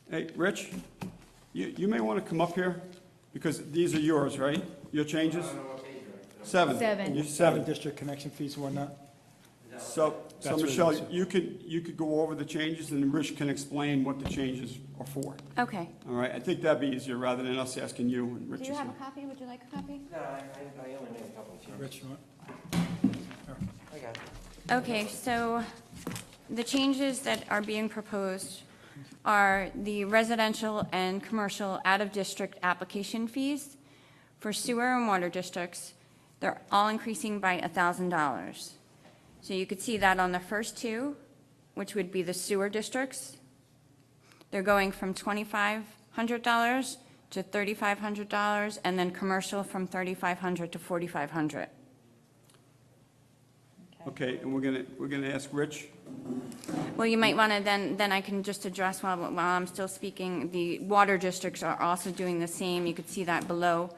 A: Hey, Rich, you may want to come up here, because these are yours, right? Your changes? 7.
C: Seven.
A: You 7.
B: District connection fees and whatnot.
A: So
B: That's what it
A: Michelle,
B: is.
A: you could go over the changes, and then Rich can explain what the changes are for.
G: Okay.
A: All right, I think that'd be easier, rather than us asking you and Rich.
G: Do you
A: is
G: have a
A: here.
G: copy? Would you like a copy?
H: No, I only made a couple of changes.
B: Rich, you want?
H: I got it.
G: Okay, so the changes that are being proposed are the residential and commercial out-of-district application fees for sewer and water districts. They're all increasing by $1,000. So you could see that on the first two, which would be the sewer districts. They're going from $2,500 to $3,500, and then commercial from $3,500 to $4,500.
A: Okay, and we're gonna ask Rich.
G: Well, you might want to, then I can just address while I'm still speaking, the water districts are also doing the same. You could see that below.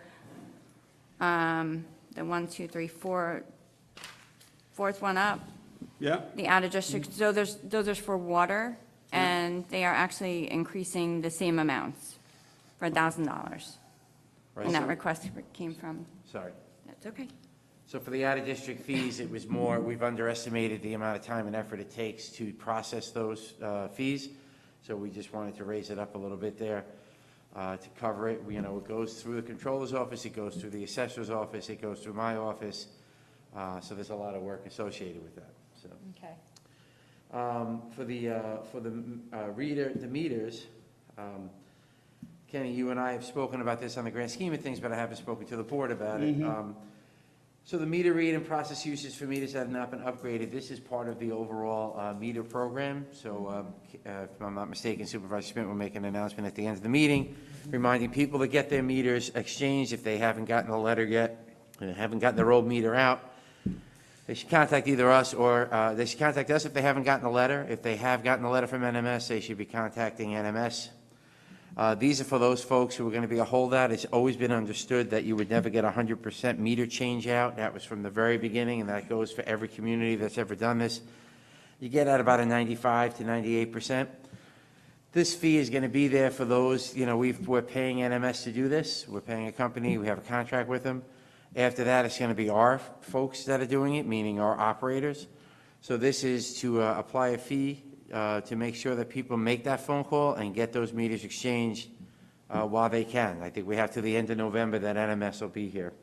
G: The 1, 2, 3, 4, fourth one up,
A: Yeah,
G: the outer districts, those are for water, and they are actually increasing the same amounts for $1,000.
H: Right,
G: And that
H: so-
G: request came from,
H: Sorry.
G: that's okay.
H: So for the out-of-district fees, it was more, we've underestimated the amount of time and effort it takes to process those fees. So we just wanted to raise it up a little bit there to cover it. It goes through the controller's office, it goes through the assessor's office, it goes through my office. So there's a lot of work associated with that, so.
C: Okay.
H: For the meters, Kenny, you and I have spoken about this on the grand scheme of things, but I haven't spoken to the board about it. So the meter read and process uses for meters that have not been upgraded, this is part of the overall meter program. So if I'm not mistaken, Supervisor Schmidt will make an announcement at the end of the meeting, reminding people to get their meters exchanged if they haven't gotten a letter yet, and haven't gotten their old meter out. They should contact either us or, they should contact us if they haven't gotten a letter. If they have gotten a letter from NMS, they should be contacting NMS. These are for those folks who are going to be a holdout. It's always been understood that you would never get 100% meter change out. That was from the very beginning, and that goes for every community that's ever done this. You get at about a 95 to 98%. This fee is going to be there for those, we're paying NMS to do this. We're paying a company, we have a contract with them. After that, it's going to be our folks that are doing it, meaning our operators. So this is to apply a fee to make sure that people make that phone call and get those meters exchanged while they can. I think we have to the end of November that NMS will be here.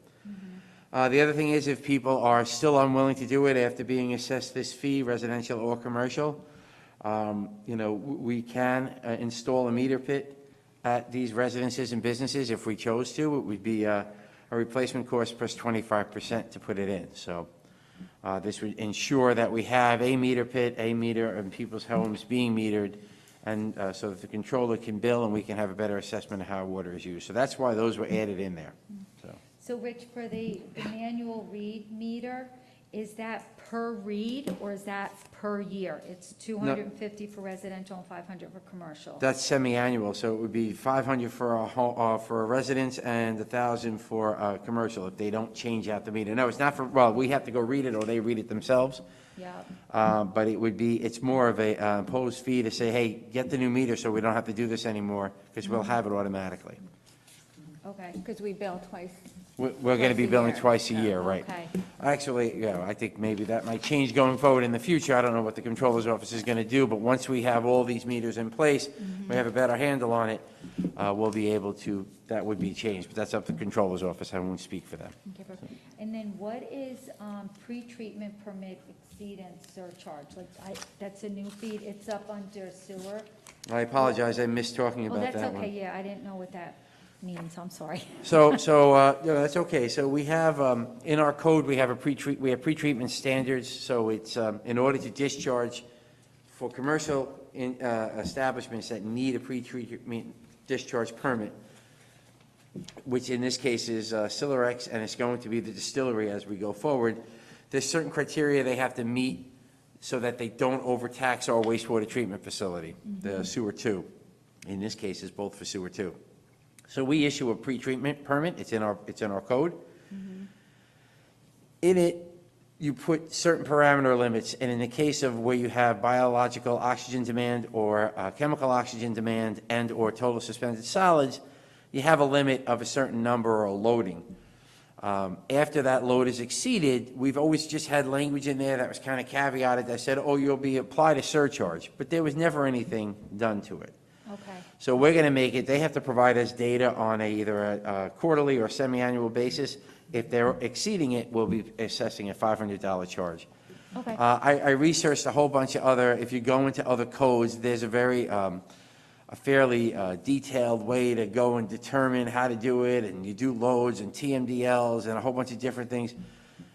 H: The other thing is, if people are still unwilling to do it after being assessed this fee, residential or commercial, we can install a meter pit at these residences and businesses if we chose to. It would be a replacement cost plus 25% to put it in. So this would ensure that we have a meter pit, a meter in people's homes being metered, and so that the controller can bill and we can have a better assessment of how water is used. So that's why those were added in there.
C: So Rich, for the manual read meter, is that per read or is that per year? It's 250 for residential and 500 for commercial.
H: That's semi-annual, so it would be 500 for a residence and 1,000 for commercial if they don't change out the meter. No, it's not for, well, we have to go read it or they read it themselves.
C: Yeah.
H: But it's more of a imposed fee to say, hey, get the new meter so we don't have to do this anymore, because we'll have it automatically.
C: Okay.
G: Because we bill twice.
H: We're going to be
G: Twice a
H: billing
G: year.
H: twice a year, right?
C: Okay.
H: Actually, I think maybe that might change going forward in the future. I don't know what the controller's office is going to do, but once we have all these meters in place, we have a better handle on it, we'll be able to, that would be changed, but that's up to the controller's office. I won't speak for them.
C: Okay, perfect. And then what is pretreatment permit exceedance surcharge? That's a new fee. It's up under sewer.
H: I apologize, I missed talking
C: Oh,
H: about
C: that's
H: that
C: okay.
H: one.
C: Yeah, I didn't know what that means. I'm sorry.
H: So, that's okay. So we have, in our code, we have pretreatment standards. So it's, in order to discharge for commercial establishments that need a pretreatment discharge permit, which in this case is Silarex, and it's going to be the distillery as we go forward, there's certain criteria they have to meet so that they don't overtax our wastewater treatment facility, the sewer 2. In this case, is both for sewer 2. So we issue a pretreatment permit. It's in our code. In it, you put certain parameter limits, and in the case of where you have biological oxygen demand or chemical oxygen demand and or total suspended solids, you have a limit of a certain number or loading. After that load is exceeded, we've always just had language in there that was kind of caveated that said, oh, you'll be applied a surcharge, but there was never anything done to it.
C: Okay.
H: So we're going to make it, they have to provide us data on either a quarterly or semi-annual basis. If they're exceeding it, we'll be assessing a $500 charge.
C: Okay.
H: I researched a whole bunch of other, if you go into other codes, there's a fairly detailed way to go and determine how to do it, and you do loads and TMDLs and a whole bunch of different things.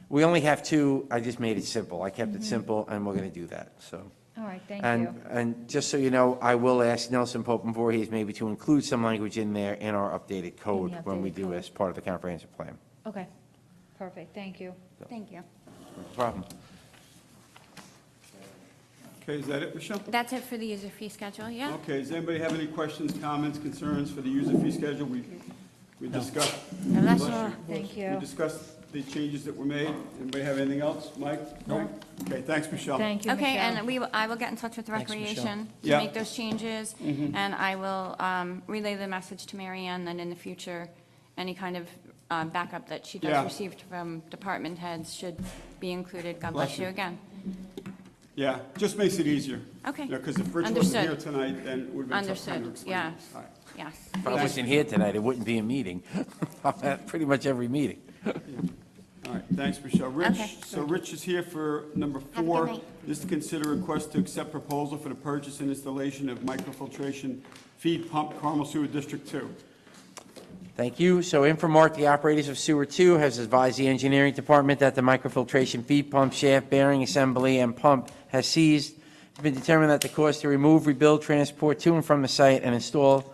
H: We only have 2. I just made it simple. I kept it simple, and we're going to do that, so.
C: All right, thank you.
H: And just so you know, I will ask Nelson Pope and Voorhees maybe to include some language in there in our updated code when we
C: updated
H: do
C: code.
H: as part of the comprehensive plan.
C: Okay, perfect, thank you.
G: Thank you.
H: No problem.
A: Okay, is that it, Michelle?
G: That's it for the user fee schedule, yeah?
A: Okay, does anybody have any questions, comments, concerns for the user fee schedule? We discussed.
G: No, that's
A: Bless
G: all.
A: you.
C: Thank
A: We
C: you.
A: discussed the changes that were made. Anybody have anything else? Mike? No. Okay, thanks, Michelle.
C: Thank you,
G: Okay,
C: Michelle.
G: and I will get in touch with
F: Thanks, Michelle.
G: Recreation to
A: Yeah.
G: make those changes, and I will relay the message to Mary Ann, that in the future, any kind of backup that she
A: Yeah.
G: does receive from department heads should be included. God
A: Bless
G: bless you
A: you.
G: again.
A: Yeah, just makes it easier.
G: Okay.
A: Because if Rich wasn't
G: Understood.
A: here tonight, then it would have been tough trying to
G: Understood,
A: explain
G: yeah.
A: it. All right.
G: Yes.
H: If I wasn't here tonight, it wouldn't be a meeting. I'm at pretty much every meeting.
A: All right, thanks, Michelle.
G: Okay.
A: Rich, so Rich is here for number
G: Have a good
A: 4.
G: night.
A: This is to consider request to accept proposal for the purchase and installation of microfiltration feed pump, Carmel Sewer District 2.
H: Thank you. So Infomark, the operators of Sewer 2, has advised the engineering department that the microfiltration feed pump shaft bearing assembly and pump has seized. It's been determined that the cost to remove, rebuild, transport to and from the site and install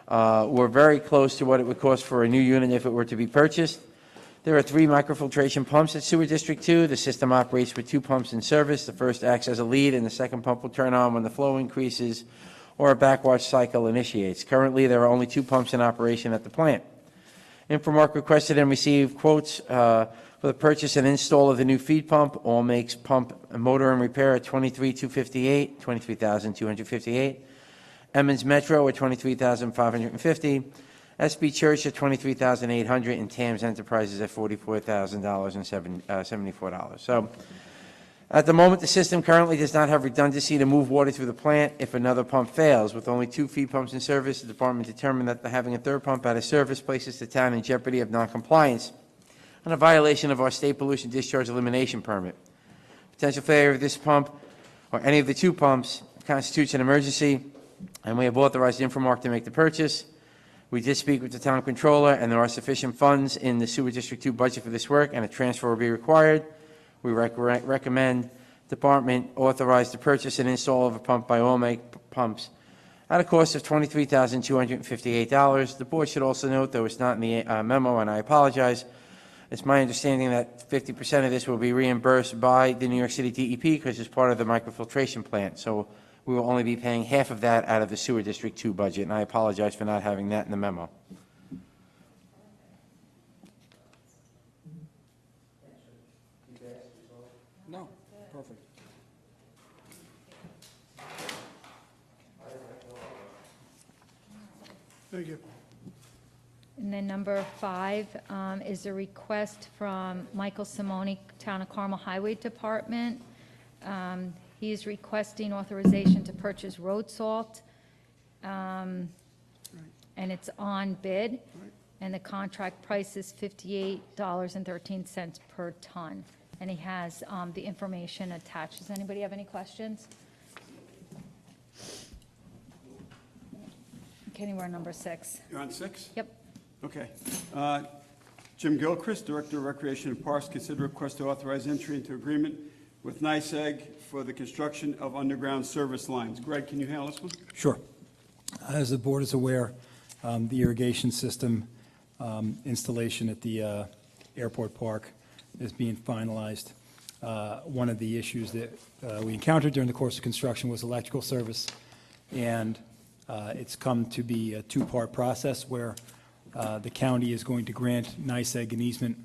H: were very close to what it would cost for a new unit if it were to be purchased. There are 3 microfiltration pumps at Sewer District 2. The system operates with 2 pumps in service. The first acts as a lead, and the second pump will turn on when the flow increases or a backwash cycle initiates. Currently, there are only 2 pumps in operation at the plant. Infomark requested and received quotes for the purchase and install of the new feed pump. All makes pump, motor and repair at $23,258. Emmons Metro at $23,550. SB Church at $23,800, and Tams Enterprises at $44,074. So, at the moment, the system currently does not have redundancy to move water through the plant if another pump fails. With only 2 feed pumps in service, the department determined that having a third pump out of service places the town in jeopardy of noncompliance on a violation of our state pollution discharge elimination permit. Potential failure of this pump or any of the two pumps constitutes an emergency, and we have authorized Infomark to make the purchase. We did speak with the town controller, and there are sufficient funds in the Sewer District 2 budget for this work, and a transfer will be required. We recommend department authorize the purchase and install of a pump by all make pumps at a cost of $23,258. The board should also note, though it's not in the memo, and I apologize, it's my understanding that 50% of this will be reimbursed by the New York City DEP because it's part of the microfiltration plant. So we will only be paying half of that out of the Sewer District 2 budget, and I apologize for not having that in the memo.
D: No, perfect.
B: Thank you.
C: And then number 5 is a request from Michael Simone, Town of Carmel Highway Department. He is requesting authorization to purchase road salt, and it's on bid, and the contract price is $58.13 per ton. And he has the information attached. Does anybody have any questions? Okay, we're on number 6.
A: You're on 6?
C: Yep.
A: Okay. Jim Gilchrist, Director of Recreation and Parks, consider request to authorize entry into agreement with NYSEG for the construction of underground service lines. Greg, can you handle this one?
I: Sure. As the board is aware, the irrigation system installation at the airport park is being finalized. One of the issues that we encountered during the course of construction was electrical service, and it's come to be a two-part process where the county is going to grant NYSEG an easement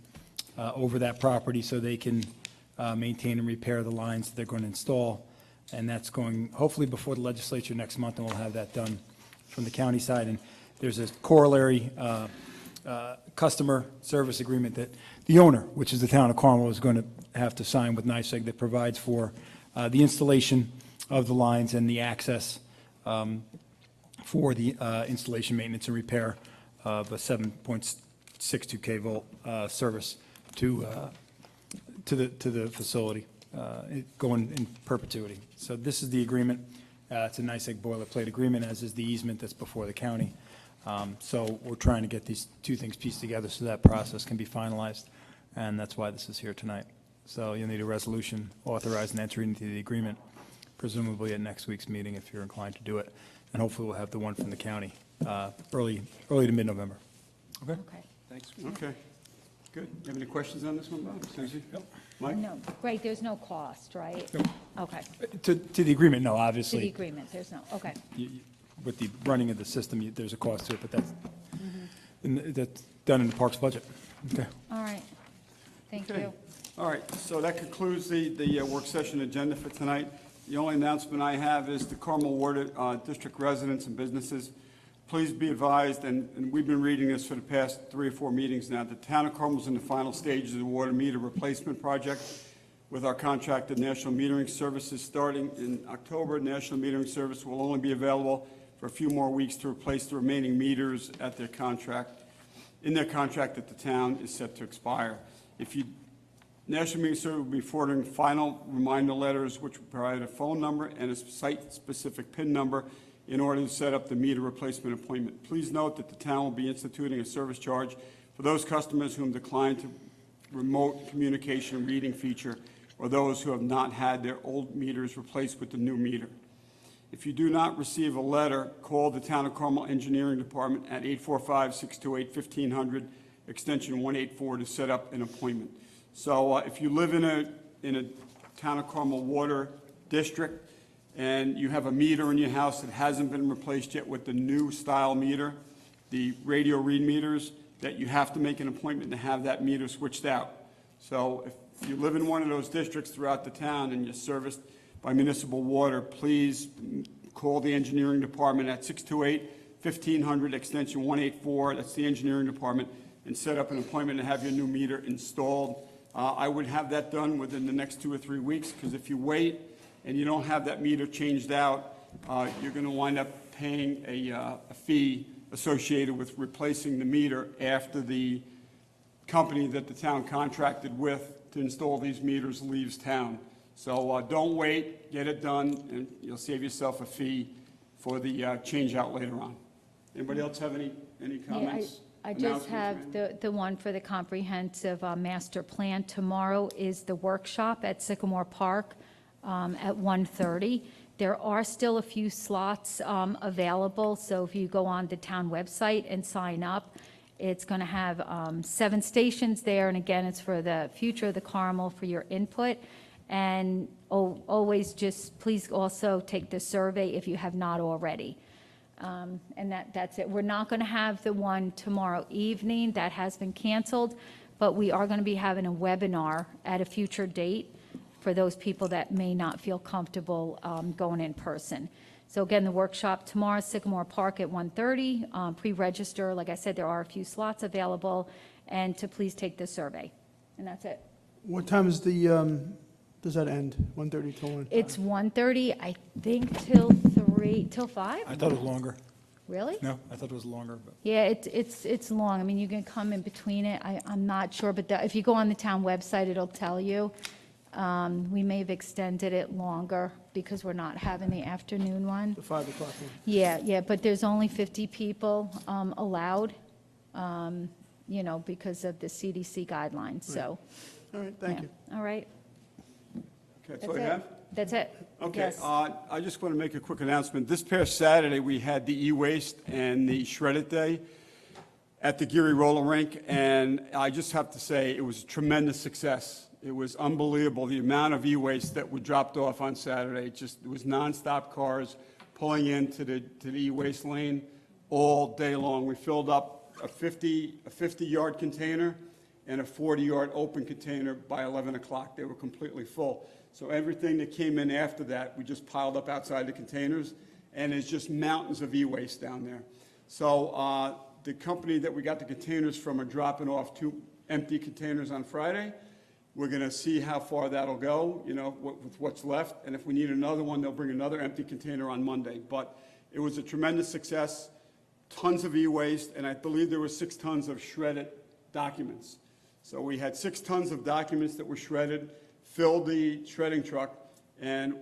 I: over that property so they can maintain and repair the lines that they're going to install. And that's going, hopefully before the legislature next month, and we'll have that done from the county side. And there's a corollary customer service agreement that the owner, which is the town of Carmel, is going to have to sign with NYSEG that provides for the installation of the lines and the access for the installation, maintenance, and repair of a 7.62 volt service to the facility, going in perpetuity. So this is the agreement. It's a NYSEG boilerplate agreement, as is the easement that's before the county. So we're trying to get these two things pieced together so that process can be finalized, and that's why this is here tonight. So you'll need a resolution authorizing entry into the agreement, presumably at next week's meeting if you're inclined to do it. And hopefully we'll have the one from the county early to mid-November. Okay?
C: Okay.
D: Thanks.
A: Okay. Good. You have any questions on this one, Bob? Suzie? Mike?
C: No, great, there's no cost, right?
I: Nope.
C: Okay.
I: To the agreement, no,
C: To the
I: obviously.
C: agreement, there's no, okay.
I: With the running of the system, there's a cost to it, but that's done in the parks budget. Okay.
C: All right. Thank
A: Okay.
C: you.
A: All right, so that concludes the work session agenda for tonight. The only announcement I have is to Carmel Water District residents and businesses, please be advised, and we've been reading this for the past 3 or 4 meetings now, the town of Carmel is in the final stages of the water meter replacement project with our contracted National Metering Services. Starting in October, National Metering Service will only be available for a few more weeks to replace the remaining meters at their contract, in their contract that the town is set to expire. National Metering Service will be forwarding final reminder letters which will provide a phone number and a site-specific PIN number in order to set up the meter replacement appointment. Please note that the town will be instituting a service charge for those customers whom decline to remote communication reading feature or those who have not had their old meters replaced with the new meter. If you do not receive a letter, call the Town of Carmel Engineering Department at 845-628-1500, extension 184, to set up an appointment. So if you live in a Town of Carmel water district and you have a meter in your house that hasn't been replaced yet with the new style meter, the radio read meters, that you have to make an appointment to have that meter switched out. So if you live in one of those districts throughout the town and you're serviced by municipal water, please call the engineering department at 628-1500, extension 184, that's the engineering department, and set up an appointment to have your new meter installed. I would have that done within the next 2 or 3 weeks, because if you wait and you don't have that meter changed out, you're going to wind up paying a fee associated with replacing the meter after the company that the town contracted with to install these meters leaves town. So don't wait, get it done, and you'll save yourself a fee for the change out later on. Anybody else have any comments?
C: I just have the one for the comprehensive master plan. Tomorrow is the workshop at Sycamore Park at 1:30. There are still a few slots available, so if you go on the town website and sign up, it's going to have 7 stations there, and again, it's for the future of the Carmel for your input. And always just, please also take the survey if you have not already. And that's it. We're not going to have the one tomorrow evening. That has been canceled, but we are going to be having a webinar at a future date for those people that may not feel comfortable going in person. So again, the workshop tomorrow, Sycamore Park at 1:30. Pre-register. Like I said, there are a few slots available, and to please take the survey. And that's it.
B: What time is the, does that end? 1:30 till 1?
C: It's 1:30, I think, till 5?
I: I thought it was longer.
C: Really?
I: No, I thought it was longer, but.
C: Yeah, it's long. I mean, you can come in between it. I'm not sure, but if you go on the town website, it'll tell you. We may have extended it longer because we're not having the afternoon one.
B: The 5 o'clock one.
C: Yeah, but there's only 50 people allowed, because of the CDC guidelines, so.
B: All right, thank
C: yeah.
B: you.
C: All right.
A: Okay, that's
C: That's
A: all you
C: it.
A: have?
C: That's it.
A: Okay,
C: Yes.
A: I just want to make a quick announcement. This past Saturday, we had the e-waste and the shred-it day at the Geary Roller Rink, and I just have to say, it was a tremendous success. It was unbelievable, the amount of e-waste that were dropped off on Saturday. It was nonstop cars pulling into the e-waste lane all day long. We filled up a 50-yard container and a 40-yard open container by 11 o'clock. They were completely full. So everything that came in after that, we just piled up outside the containers, and there's just mountains of e-waste down there. So the company that we got the containers from are dropping off 2 empty containers on Friday. We're going to see how far that'll go, with what's left. And if we need another one, they'll bring another empty container on Monday. But it was a tremendous success, tons of e-waste, and I believe there were 6 tons of shredded documents. So we had 6 tons of documents that were shredded, filled the shredding truck, and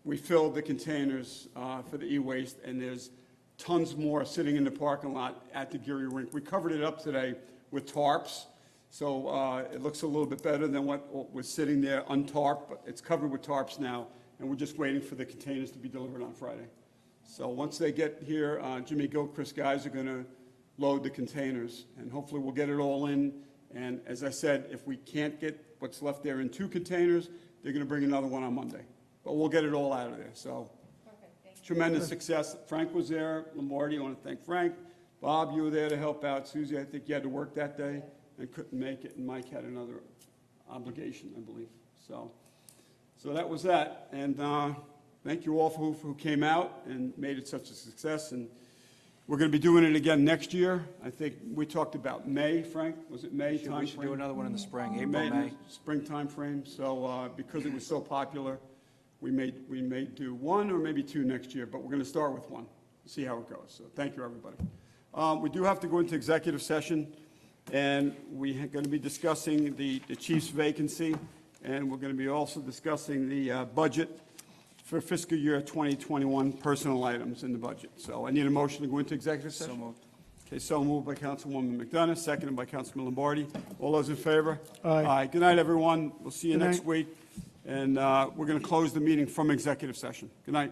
A: we filled the containers for the e-waste, and there's tons more sitting in the parking lot at the Geary Rink. We covered it up today with tarps, so it looks a little bit better than what was sitting there untarped, but it's covered with tarps now, and we're just waiting for the containers to be delivered on Friday. So once they get here, Jimmy Gilchrist guys are going to load the containers, and hopefully we'll get it all in. And as I said, if we can't get what's left there in 2 containers, they're going to bring another one on Monday. But we'll get it all out of there, so. Tremendous success. Frank was there. Lombardi, I want to thank Frank. Bob, you were there to help out. Susie, I think you had to work that day and couldn't make it. And Mike had another obligation, I believe. So that was that. And thank you all who came out and made it such a success. And we're going to be doing it again next year. I think we talked about May, Frank. Was it May timeframe?
D: We should do another one in the spring, April, May.
A: Spring timeframe. So because it was so popular, we may do 1 or maybe 2 next year, but we're going to start with 1, see how it goes. So thank you, everybody. We do have to go into executive session, and we're going to be discussing the chief's vacancy, and we're going to be also discussing the budget for fiscal year 2021 personal items in the budget. So I need a motion to go into executive session.
D: So moved.
A: Okay, so moved by Councilwoman McDonough, seconded by Councilman Lombardi. All those in favor?
B: Aye.
A: Good night, everyone. We'll see you
B: Good
A: next
B: night.
A: week. And we're going to close the meeting from executive session. Good night.